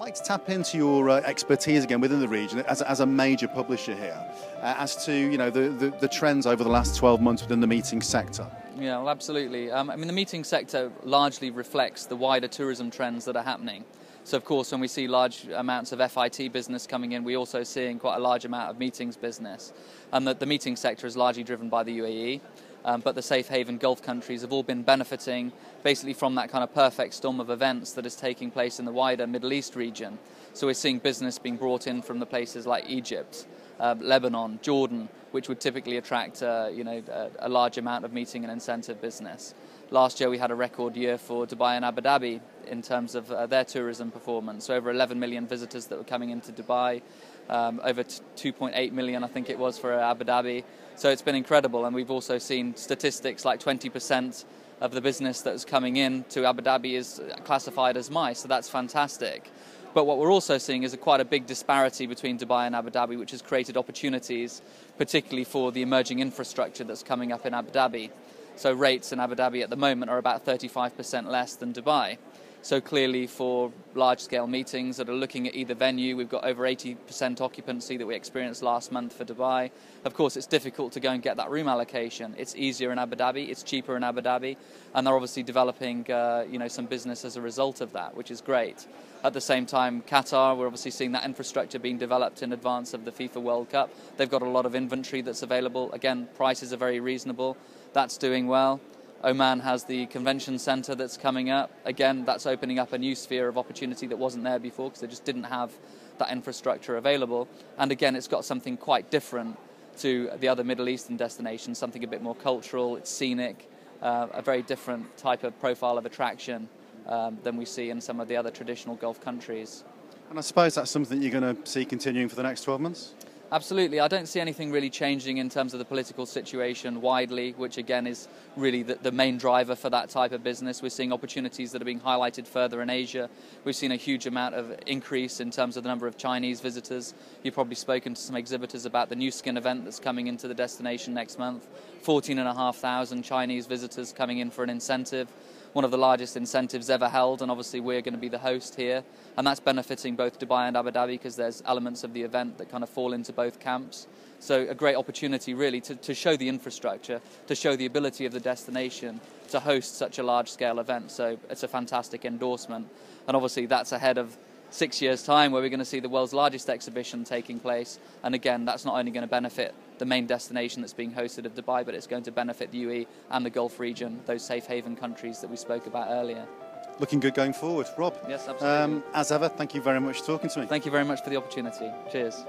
I'd like to tap into your expertise again within the region as a major publisher here, as to the trends over the last 12 months within the meeting sector. Yeah, well, absolutely. I mean, the meeting sector largely reflects the wider tourism trends that are happening. So, of course, when we see large amounts of FIT business coming in, we're also seeing quite a large amount of meetings business. And the meeting sector is largely driven by the UAE. But the safe haven Gulf countries have all been benefiting basically from that kind of perfect storm of events that is taking place in the wider Middle East region. So we're seeing business being brought in from the places like Egypt, Lebanon, Jordan, which would typically attract a large amount of meeting and incentive business. Last year we had a record year for Dubai and Abu Dhabi in terms of their tourism performance. So over 11 million visitors that were coming into Dubai, over 2.8 million I think it was for Abu Dhabi. So it's been incredible, and we've also seen statistics like 20% of the business that's coming in to Abu Dhabi is classified as MICE, so that's fantastic. But what we're also seeing is quite a big disparity between Dubai and Abu Dhabi, which has created opportunities, particularly for the emerging infrastructure that's coming up in Abu Dhabi. So rates in Abu Dhabi at the moment are about 35% less than Dubai. So clearly for large-scale meetings that are looking at either venue, we've got over 80% occupancy that we experienced last month for Dubai. Of course, it's difficult to go and get that room allocation. It's easier in Abu Dhabi, it's cheaper in Abu Dhabi, and they're obviously developing some business as a result of that, which is great. At the same time, Qatar, we're obviously seeing that infrastructure being developed in advance of the FIFA World Cup. They've got a lot of inventory that's available. Again, prices are very reasonable. That's doing well. Oman has the convention centre that's coming up. Again, that's opening up a new sphere of opportunity that wasn't there before because they just didn't have that infrastructure available. And again, it's got something quite different to the other Middle Eastern destinations, something a bit more cultural, it's scenic, a very different type of profile of attraction than we see in some of the other traditional Gulf countries. And I suppose that's something you're going to see continuing for the next 12 months? Absolutely. I don't see anything really changing in terms of the political situation widely, which again is really the main driver for that type of business. We're seeing opportunities that are being highlighted further in Asia. We've seen a huge amount of increase in terms of the number of Chinese visitors. You've probably spoken to some exhibitors about the New Skin event that's coming into the destination next month. 14,500 Chinese visitors coming in for an incentive. One of the largest incentives ever held, and obviously we're going to be the host here, and that's benefiting both Dubai and Abu Dhabi because there's elements of the event that kind of fall into both camps. So a great opportunity really to show the infrastructure, to show the ability of the destination to host such a large-scale event. So it's a fantastic endorsement, and obviously that's ahead of 6 years' time where we're going to see the world's largest exhibition taking place. And again, that's not only going to benefit the main destination that's being hosted of Dubai, but it's going to benefit the UAE and the Gulf region, those safe haven countries that we spoke about earlier. Looking good going forward. Rob? Yes, absolutely. As ever, thank you very much for talking to me. Thank you very much for the opportunity. Cheers.